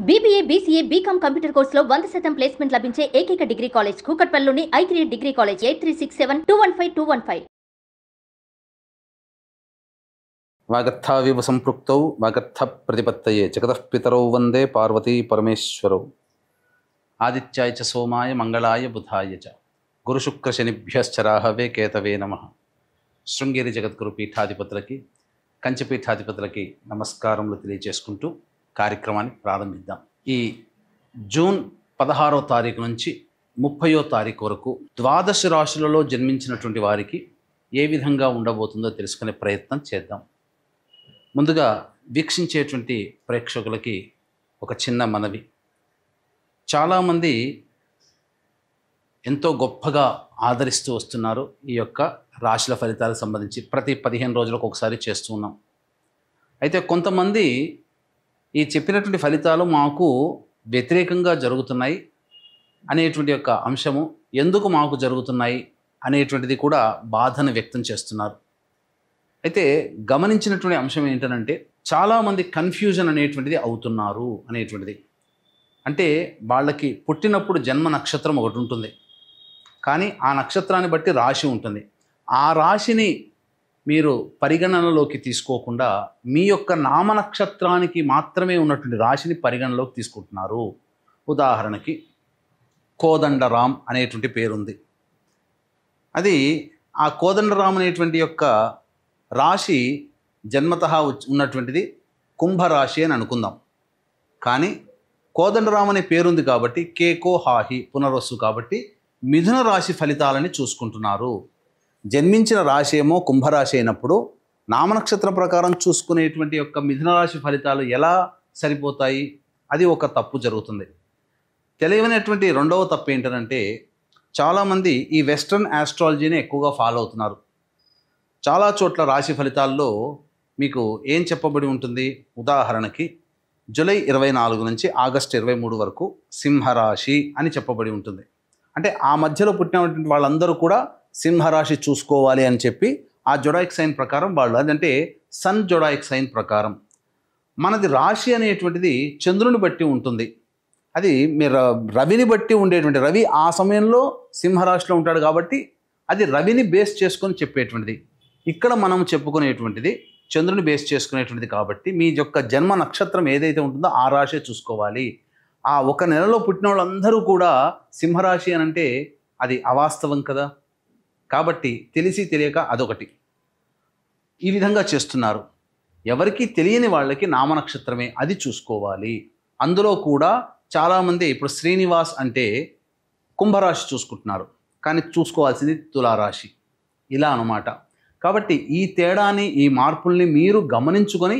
BBA, BCA, BCom computer కోర్సులో 100% placement లభించే ఏకైక డిగ్రీ కాలేజ్ కూకట్పల్లిలోని i3 డిగ్రీ కాలేజ్ 8367215215. వాగర్థావివ సంపృక్తౌ వాగర్థ ప్రతిపత్తయే జగతః పితరౌ వందే పార్వతీ పరమేశ్వరౌ. ఆదిత్యాయ చ సోమాయ మంగళాయ బుధాయ చ గురుశుక్రశనిభ్యశ్చరాహవే కేతవే నమః. శృంగేరి జగద్గురు పీఠాధిపతులకి కంచిపీఠాధిపతులకి నమస్కారములు తెలియజేసుకుంటూ కార్యక్రమాన్ని ప్రారంభిద్దాం. ఈ జూన్ 16వ తారీఖు నుంచి 30వ తారీఖు వరకు ద్వాదశ రాశులలో జన్మించినటువంటి వారికి ఏ విధంగా ఉండబోతుందో తెలుసుకునే ప్రయత్నం చేద్దాం. ముందుగా వీక్షించేటువంటి ప్రేక్షకులకి ఒక చిన్న మనవి. చాలామంది ఎంతో గొప్పగా ఆదరిస్తూ వస్తున్నారు ఈ యొక్క రాశుల ఫలితాలకు సంబంధించి. ప్రతి 15 రోజులకు ఒకసారి చేస్తూ ఉన్నాం. అయితే కొంతమంది ఈ చెప్పినటువంటి ఫలితాలు మాకు వ్యతిరేకంగా జరుగుతున్నాయి అనేటువంటి యొక్క అంశము, ఎందుకు మాకు జరుగుతున్నాయి అనేటువంటిది కూడా బాధను వ్యక్తం చేస్తున్నారు. అయితే గమనించినటువంటి అంశం ఏంటంటే చాలామంది కన్ఫ్యూజన్ అనేటువంటిది అవుతున్నారు అనేటువంటిది. అంటే వాళ్ళకి పుట్టినప్పుడు జన్మ నక్షత్రం ఒకటి ఉంటుంది, కానీ ఆ నక్షత్రాన్ని బట్టి రాశి ఉంటుంది. ఆ రాశిని మీరు పరిగణనలోకి తీసుకోకుండా మీ యొక్క నామ నక్షత్రానికి మాత్రమే ఉన్నటువంటి రాశిని పరిగణనలోకి తీసుకుంటున్నారు. ఉదాహరణకి కోదండరాం అనేటువంటి పేరుంది. అది ఆ కోదండరాం అనేటువంటి యొక్క రాశి జన్మతః ఉన్నటువంటిది కుంభరాశి అని అనుకుందాం. కానీ కోదండరాం అనే పేరుంది కాబట్టి కేకో హాహి పునరస్సు కాబట్టి మిథున రాశి ఫలితాలని చూసుకుంటున్నారు. జన్మించిన రాశి ఏమో కుంభరాశి అయినప్పుడు నామనక్షత్ర ప్రకారం చూసుకునేటువంటి యొక్క మిథున రాశి ఫలితాలు ఎలా సరిపోతాయి? అది ఒక తప్పు జరుగుతుంది. తెలియనటువంటి రెండవ తప్పు ఏంటంటే చాలామంది ఈ వెస్ట్రన్ ఆస్ట్రాలజీని ఎక్కువగా ఫాలో అవుతున్నారు. చాలా చోట్ల రాశి ఫలితాల్లో మీకు ఏం చెప్పబడి ఉంటుంది? ఉదాహరణకి జూలై 24 నుంచి ఆగస్టు 23 వరకు సింహరాశి అని చెప్పబడి ఉంటుంది. అంటే ఆ మధ్యలో పుట్టినటువంటి వాళ్ళందరూ కూడా సింహరాశి చూసుకోవాలి అని చెప్పి ఆ జొడాయిక్ సైన్ ప్రకారం వాళ్ళు, అదంటే సన్ జొడాయిక్ సైన్ ప్రకారం. మనది రాశి అనేటువంటిది చంద్రుని బట్టి ఉంటుంది. అది మీరు రవిని బట్టి ఉండేటువంటి, రవి ఆ సమయంలో సింహరాశిలో ఉంటాడు కాబట్టి అది రవిని బేస్ చేసుకొని చెప్పేటువంటిది. ఇక్కడ మనం చెప్పుకునేటువంటిది చంద్రుని బేస్ చేసుకునేటువంటిది కాబట్టి మీ యొక్క జన్మ నక్షత్రం ఏదైతే ఉంటుందో ఆ రాశి చూసుకోవాలి. ఆ ఒక నెలలో పుట్టిన వాళ్ళందరూ కూడా సింహరాశి అని అంటే అది అవాస్తవం కదా. కాబట్టి తెలిసి తెలియక అదొకటి ఈ విధంగా చేస్తున్నారు. ఎవరికి తెలియని వాళ్ళకి నామనక్షత్రమే అది చూసుకోవాలి. అందులో కూడా చాలామంది ఇప్పుడు శ్రీనివాస్ అంటే కుంభరాశి చూసుకుంటున్నారు, కానీ చూసుకోవాల్సింది తులారాశి, ఇలా అన్నమాట. కాబట్టి ఈ తేడాని, ఈ మార్పుల్ని మీరు గమనించుకొని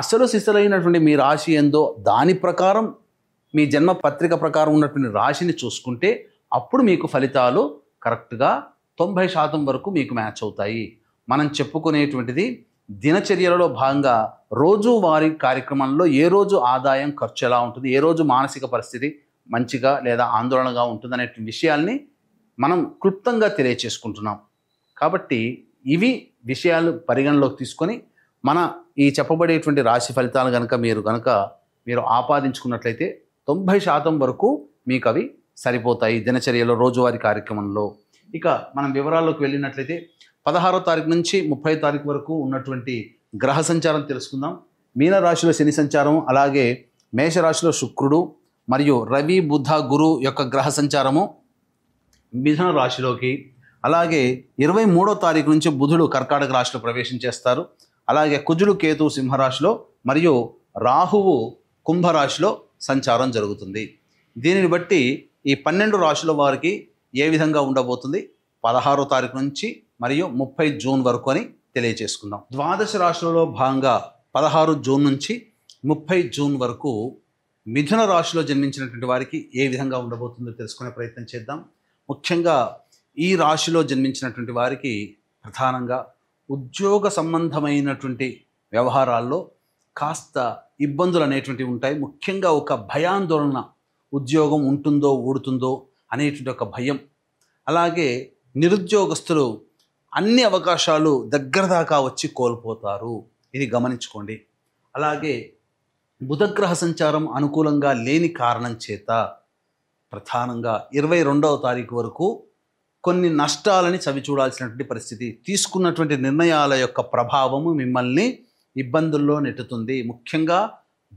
అసలు సిసలైనటువంటి మీ రాశి ఏందో దాని ప్రకారం మీ జన్మ పత్రిక ప్రకారం ఉన్నటువంటి రాశిని చూసుకుంటే అప్పుడు మీకు ఫలితాలు కరెక్ట్గా 90% వరకు మీకు మ్యాచ్ అవుతాయి. మనం చెప్పుకునేటువంటిది దినచర్యలలో భాగంగా రోజువారీ కార్యక్రమంలో ఏ రోజు ఆదాయం ఖర్చు ఎలా ఉంటుంది, ఏ రోజు మానసిక పరిస్థితి మంచిగా లేదా ఆందోళనగా ఉంటుంది అనే విషయాల్ని మనం క్లుప్తంగా తెలియచేసుకుంటున్నాం. కాబట్టి ఇవి విషయాలు పరిగణలోకి తీసుకొని మన ఈ చెప్పబడేటువంటి రాశి ఫలితాలు మీరు ఆపాదించుకున్నట్లయితే 90% వరకు మీకు అవి సరిపోతాయి దినచర్యలో రోజువారీ కార్యక్రమంలో. ఇక మనం వివరాల్లోకి వెళ్ళినట్లయితే 16వ తారీఖు నుంచి 30వ తారీఖు వరకు ఉన్నటువంటి గ్రహ సంచారం తెలుసుకుందాం. మీనరాశిలో శని సంచారం, అలాగే మేషరాశిలో శుక్రుడు మరియు రవి బుధ గురు యొక్క గ్రహ సంచారము మిథున రాశిలోకి, అలాగే 23వ తారీఖు నుంచి బుధుడు కర్కాటక రాశిలో ప్రవేశం చేస్తారు. అలాగే కుజుడు కేతు సింహరాశిలో మరియు రాహువు కుంభరాశిలో సంచారం జరుగుతుంది. దీనిని బట్టి ఈ 12 రాశుల వారికి ఏ విధంగా ఉండబోతుంది 16వ తారీఖు నుంచి మరియు 30 జూన్ వరకు అని తెలియజేసుకుందాం. ద్వాదశ రాశులలో భాగంగా 16 జూన్ నుంచి 30 జూన్ వరకు మిథున రాశిలో జన్మించినటువంటి వారికి ఏ విధంగా ఉండబోతుందో తెలుసుకునే ప్రయత్నం చేద్దాం. ముఖ్యంగా ఈ రాశిలో జన్మించినటువంటి వారికి ప్రధానంగా ఉద్యోగ సంబంధమైనటువంటి వ్యవహారాల్లో కాస్త ఇబ్బందులు అనేటువంటివి ఉంటాయి. ముఖ్యంగా ఒక భయాందోళన, ఉద్యోగం ఉంటుందో ఊడుతుందో అనేటువంటి ఒక భయం. అలాగే నిరుద్యోగస్తులు అన్ని అవకాశాలు దగ్గర దాకా వచ్చి కోల్పోతారు, ఇది గమనించుకోండి. అలాగే బుధగ్రహ సంచారం అనుకూలంగా లేని కారణం చేత ప్రధానంగా 22వ తారీఖు వరకు కొన్ని నష్టాలని చవిచూడాల్సినటువంటి పరిస్థితి. తీసుకున్నటువంటి నిర్ణయాల యొక్క ప్రభావము మిమ్మల్ని ఇబ్బందుల్లో నెట్టుతుంది. ముఖ్యంగా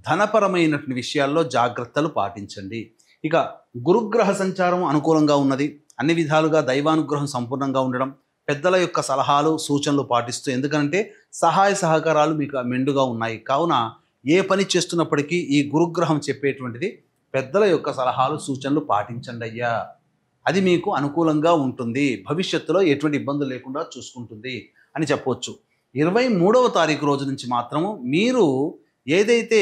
ధనపరమైనటువంటి విషయాల్లో జాగ్రత్తలు పాటించండి. ఇక గురుగ్రహ సంచారం అనుకూలంగా ఉన్నది. అన్ని విధాలుగా దైవానుగ్రహం సంపూర్ణంగా ఉండడం, పెద్దల యొక్క సలహాలు సూచనలు పాటిస్తూ, ఎందుకంటే సహాయ సహకారాలు మీకు మెండుగా ఉన్నాయి. కావున ఏ పని చేస్తున్నప్పటికీ ఈ గురుగ్రహం చెప్పేటువంటిది పెద్దల యొక్క సలహాలు సూచనలు పాటించండి అయ్యా, అది మీకు అనుకూలంగా ఉంటుంది, భవిష్యత్తులో ఎటువంటి ఇబ్బందులు లేకుండా చూసుకుంటుంది అని చెప్పవచ్చు. 23వ తారీఖు రోజు నుంచి మాత్రము మీరు ఏదైతే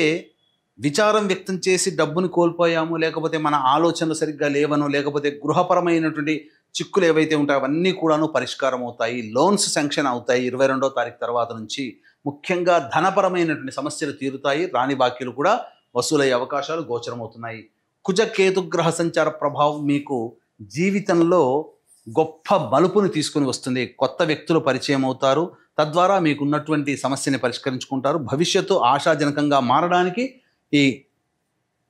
విచారం వ్యక్తం చేసి డబ్బుని కోల్పోయామో, లేకపోతే మన ఆలోచనలు సరిగ్గా లేవనో, లేకపోతే గృహపరమైనటువంటి చిక్కులు ఏవైతే ఉంటాయో అవన్నీ కూడాను పరిష్కారం అవుతాయి. లోన్స్ శాంక్షన్ అవుతాయి 22వ తారీఖు తర్వాత నుంచి. ముఖ్యంగా ధనపరమైనటువంటి సమస్యలు తీరుతాయి. రాని బాకీలు కూడా వసూలయ్యే అవకాశాలు గోచరమవుతున్నాయి. కుజ కేతుగ్రహ సంచార ప్రభావం మీకు జీవితంలో గొప్ప మలుపుని తీసుకుని వస్తుంది. కొత్త వ్యక్తులు పరిచయం అవుతారు. తద్వారా మీకున్నటువంటి సమస్యని పరిష్కరించుకుంటారు. భవిష్యత్తు ఆశాజనకంగా మారడానికి ఈ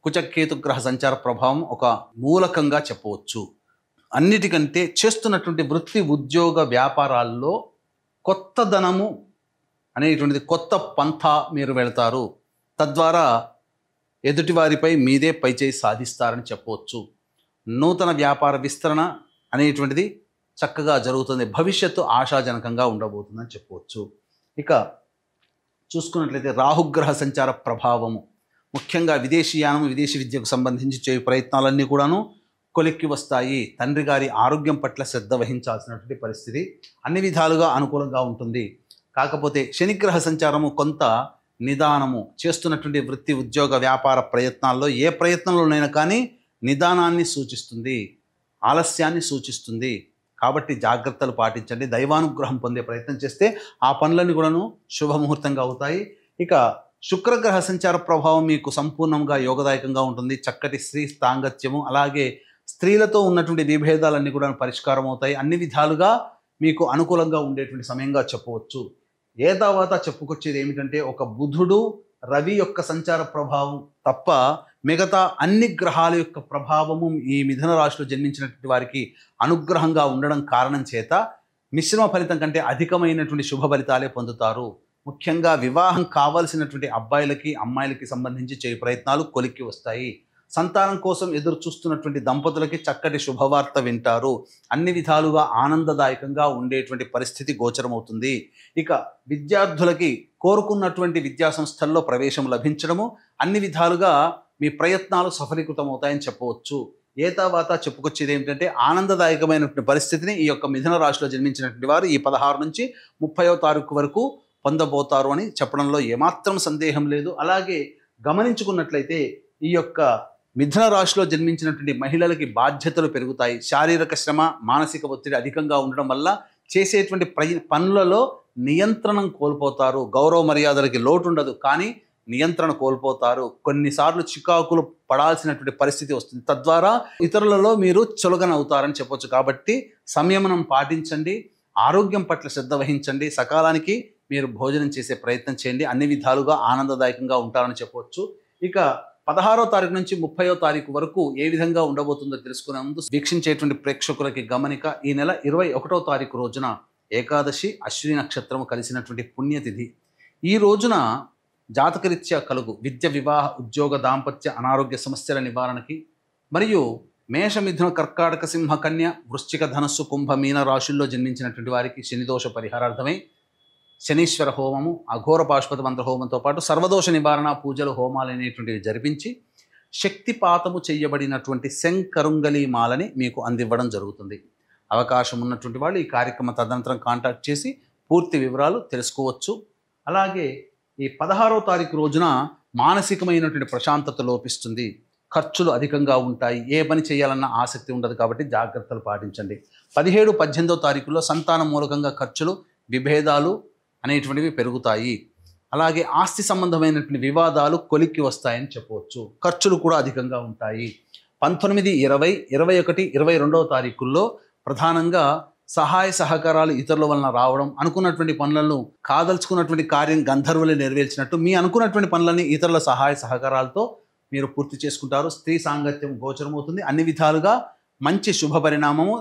కుజకేతుగ్రహ సంచార ప్రభావం ఒక మూలకంగా చెప్పవచ్చు. అన్నిటికంటే చేస్తున్నటువంటి వృత్తి ఉద్యోగ వ్యాపారాల్లో కొత్త ధనము అనేటువంటిది, కొత్త పంథా మీరు వెళతారు. తద్వారా ఎదుటివారిపై మీదే పైచేయి సాధిస్తారని చెప్పవచ్చు. నూతన వ్యాపార విస్తరణ అనేటువంటిది చక్కగా జరుగుతుంది. భవిష్యత్తు ఆశాజనకంగా ఉండబోతుందని చెప్పవచ్చు. ఇక చూసుకున్నట్లయితే రాహుగ్రహ సంచార ప్రభావము ముఖ్యంగా విదేశీయానం, విదేశీ విద్యకు సంబంధించి చేయు ప్రయత్నాలన్నీ కూడాను కొలిక్కి వస్తాయి. తండ్రి గారి ఆరోగ్యం పట్ల శ్రద్ధ వహించాల్సినటువంటి పరిస్థితి అన్ని విధాలుగా అనుకూలంగా ఉంటుంది. కాకపోతే శనిగ్రహ సంచారము కొంత నిదానము, చేస్తున్నటువంటి వృత్తి ఉద్యోగ వ్యాపార ప్రయత్నాల్లో ఏ ప్రయత్నంలోనైనా కానీ నిదానాన్ని సూచిస్తుంది, ఆలస్యాన్ని సూచిస్తుంది. కాబట్టి జాగ్రత్తలు పాటించండి. దైవానుగ్రహం పొందే ప్రయత్నం చేస్తే ఆ పనులన్నీ కూడాను శుభముహూర్తంగా అవుతాయి. ఇక శుక్రగ్రహ సంచార ప్రభావం మీకు సంపూర్ణంగా యోగదాయకంగా ఉంటుంది. చక్కటి స్త్రీ సాంగత్యము, అలాగే స్త్రీలతో ఉన్నటువంటి విభేదాలన్నీ కూడా పరిష్కారం అవుతాయి. అన్ని విధాలుగా మీకు అనుకూలంగా ఉండేటువంటి సమయంగా చెప్పవచ్చు. ఏ తర్వాత చెప్పుకొచ్చేది ఏమిటంటే, ఒక బుధుడు రవి యొక్క సంచార ప్రభావం తప్ప మిగతా అన్ని గ్రహాల యొక్క ప్రభావము ఈ మిథున రాశిలో జన్మించినటువంటి వారికి అనుగ్రహంగా ఉండడం కారణం చేత మిశ్రమ ఫలితం కంటే అధికమైనటువంటి శుభ ఫలితాలే పొందుతారు. ముఖ్యంగా వివాహం కావాల్సినటువంటి అబ్బాయిలకి అమ్మాయిలకి సంబంధించి చేయు ప్రయత్నాలు కొలిక్కి వస్తాయి. సంతానం కోసం ఎదురు చూస్తున్నటువంటి దంపతులకి చక్కటి శుభవార్త వింటారు. అన్ని విధాలుగా ఆనందదాయకంగా ఉండేటువంటి పరిస్థితి గోచరమవుతుంది. ఇక విద్యార్థులకి కోరుకున్నటువంటి విద్యా సంస్థల్లో ప్రవేశం లభించడము, అన్ని విధాలుగా మీ ప్రయత్నాలు సఫలీకృతమవుతాయని చెప్పవచ్చు. ఏ తర్వాత చెప్పుకొచ్చేది ఏమిటంటే, ఆనందదాయకమైనటువంటి పరిస్థితిని ఈ యొక్క మిథున రాశిలో జన్మించినటువంటి వారు ఈ 16 నుంచి 30వ తారీఖు వరకు పొందబోతారు అని చెప్పడంలో ఏమాత్రం సందేహం లేదు. అలాగే గమనించుకున్నట్లయితే ఈ యొక్క మిథున రాశిలో జన్మించినటువంటి మహిళలకి బాధ్యతలు పెరుగుతాయి. శారీరక శ్రమ, మానసిక ఒత్తిడి అధికంగా ఉండడం వల్ల చేసేటువంటి పనులలో నియంత్రణం కోల్పోతారు. గౌరవ మర్యాదలకి లోటు ఉండదు, కానీ నియంత్రణ కోల్పోతారు. కొన్నిసార్లు చికాకులు పడాల్సినటువంటి పరిస్థితి వస్తుంది. తద్వారా ఇతరులలో మీరు చులకనవుతారని చెప్పొచ్చు. కాబట్టి సంయమనం పాటించండి, ఆరోగ్యం పట్ల శ్రద్ధ వహించండి, సకాలానికి మీరు భోజనం చేసే ప్రయత్నం చేయండి. అన్ని విధాలుగా ఆనందదాయకంగా ఉంటారని చెప్పవచ్చు. ఇక 16వ తారీఖు నుంచి 30వ తారీఖు వరకు ఏ విధంగా ఉండబోతుందో తెలుసుకునే ముందు వీక్షించేటువంటి ప్రేక్షకులకి గమనిక. ఈ నెల 21వ తారీఖు రోజున ఏకాదశి, అశ్విని నక్షత్రము కలిసినటువంటి పుణ్యతిథి. ఈ రోజున జాతకరీత్యా కలుగు విద్య, వివాహ, ఉద్యోగ, దాంపత్య, అనారోగ్య సమస్యల నివారణకి మరియు మేష, మిథున, కర్కాటక, సింహ, కన్య, వృశ్చిక, ధనస్సు, కుంభ, మీన రాశుల్లో జన్మించినటువంటి వారికి శనిదోష పరిహారార్థమై శనీశ్వర హోమము, అఘోర పాశుపత మంత్ర హోమంతో పాటు సర్వదోష నివారణ పూజలు, హోమాలు అనేటువంటివి జరిపించి శక్తిపాతము చేయబడినటువంటి శంకరుంగలి మాలని మీకు అందివ్వడం జరుగుతుంది. అవకాశం ఉన్నటువంటి వాళ్ళు ఈ కార్యక్రమం తదనంతరం కాంటాక్ట్ చేసి పూర్తి వివరాలు తెలుసుకోవచ్చు. అలాగే ఈ 16వ తారీఖు రోజున మానసికమైనటువంటి ప్రశాంతత లోపిస్తుంది. ఖర్చులు అధికంగా ఉంటాయి. ఏ పని చేయాలన్న ఆసక్తి ఉండదు. కాబట్టి జాగ్రత్తలు పాటించండి. 17, 18వ తారీఖుల్లో సంతానం మూలకంగా ఖర్చులు, విభేదాలు అనేటువంటివి పెరుగుతాయి. అలాగే ఆస్తి సంబంధమైనటువంటి వివాదాలు కొలిక్కి వస్తాయని చెప్పవచ్చు. ఖర్చులు కూడా అధికంగా ఉంటాయి. 19, 20, 21, 22వ తారీఖుల్లో ప్రధానంగా సహాయ సహకారాలు ఇతరుల వలన రావడం, అనుకున్నటువంటి పనులను కాదలుచుకున్నటువంటి కార్యం గంధర్వులే నెరవేర్చినట్టు మీ అనుకున్నటువంటి పనులని ఇతరుల సహాయ సహకారాలతో మీరు పూర్తి చేసుకుంటారు. స్త్రీ సాంగత్యం గోచరమవుతుంది. అన్ని విధాలుగా మంచి శుభ పరిణామము.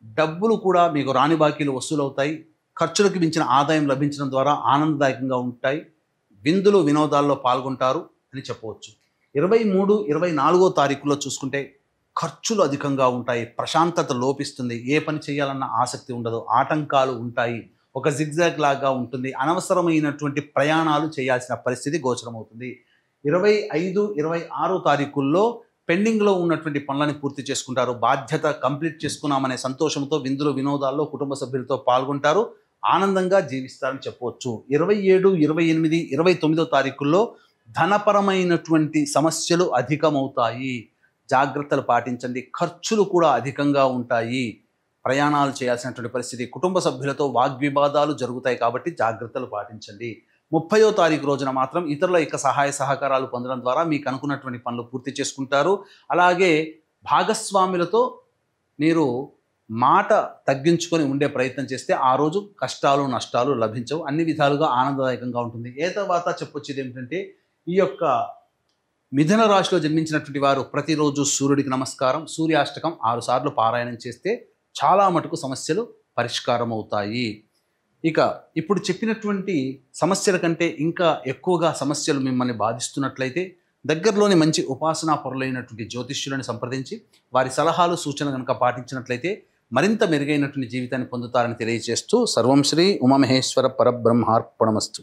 డబ్బులు కూడా మీకు రాని బాకీలు వసూలవుతాయి. ఖర్చులకు మించిన ఆదాయం లభించడం ద్వారా ఆనందదాయకంగా ఉంటాయి. విందులు వినోదాల్లో పాల్గొంటారు అని చెప్పవచ్చు. 23, 24 తారీఖులో చూసుకుంటే ఖర్చులు అధికంగా ఉంటాయి. ప్రశాంతత లోపిస్తుంది. ఏ పని చేయాలన్న ఆసక్తి ఉండదు. ఆటంకాలు ఉంటాయి. ఒక జిగ్జాగ్ లాగా ఉంటుంది. అనవసరమైనటువంటి ప్రయాణాలు చేయాల్సిన పరిస్థితి గోచరమవుతుంది. 25, 26 తారీఖుల్లో పెండింగ్లో ఉన్నటువంటి పనులను పూర్తి చేసుకుంటారు. బాధ్యత కంప్లీట్ చేసుకున్నామనే సంతోషంతో విందులు వినోదాల్లో కుటుంబ సభ్యులతో పాల్గొంటారు. ఆనందంగా జీవిస్తారని చెప్పవచ్చు. 27, 28, 29 తారీఖుల్లో ధనపరమైనటువంటి సమస్యలు అధికమవుతాయి. జాగ్రత్తలు పాటించండి. ఖర్చులు కూడా అధికంగా ఉంటాయి. ప్రయాణాలు చేయాల్సినటువంటి పరిస్థితి, కుటుంబ సభ్యులతో వాగ్వివాదాలు జరుగుతాయి కాబట్టి జాగ్రత్తలు పాటించండి. 30వ తారీఖు రోజున మాత్రం ఇతరుల యొక్క సహాయ సహకారాలు పొందడం ద్వారా మీకు అనుకున్నటువంటి పనులు పూర్తి చేసుకుంటారు. అలాగే భాగస్వాములతో మీరు మాట తగ్గించుకొని ఉండే ప్రయత్నం చేస్తే ఆ రోజు కష్టాలు నష్టాలు లభించవు. అన్ని విధాలుగా ఆనందదాయకంగా ఉంటుంది. తర్వాత చెప్పొచ్చేది ఏమిటంటే, ఈ యొక్క మిథున రాశిలో జన్మించినటువంటి వారు ప్రతిరోజు సూర్యుడికి నమస్కారం, సూర్యాష్టకం 6 సార్లు పారాయణం చేస్తే చాలా మటుకు సమస్యలు పరిష్కారం అవుతాయి. ఇక ఇప్పుడు చెప్పినటువంటి సమస్యల కంటే ఇంకా ఎక్కువగా సమస్యలు మిమ్మల్ని బాధిస్తున్నట్లయితే దగ్గరలోని మంచి ఉపాసనా పరులైనటువంటి జ్యోతిష్యులను సంప్రదించి వారి సలహాలు సూచనలు కనుక పాటించినట్లయితే మరింత మెరుగైనటువంటి జీవితాన్ని పొందుతారని తెలియజేస్తూ సర్వం శ్రీ ఉమామహేశ్వర పరబ్రహ్మార్పణమస్తు.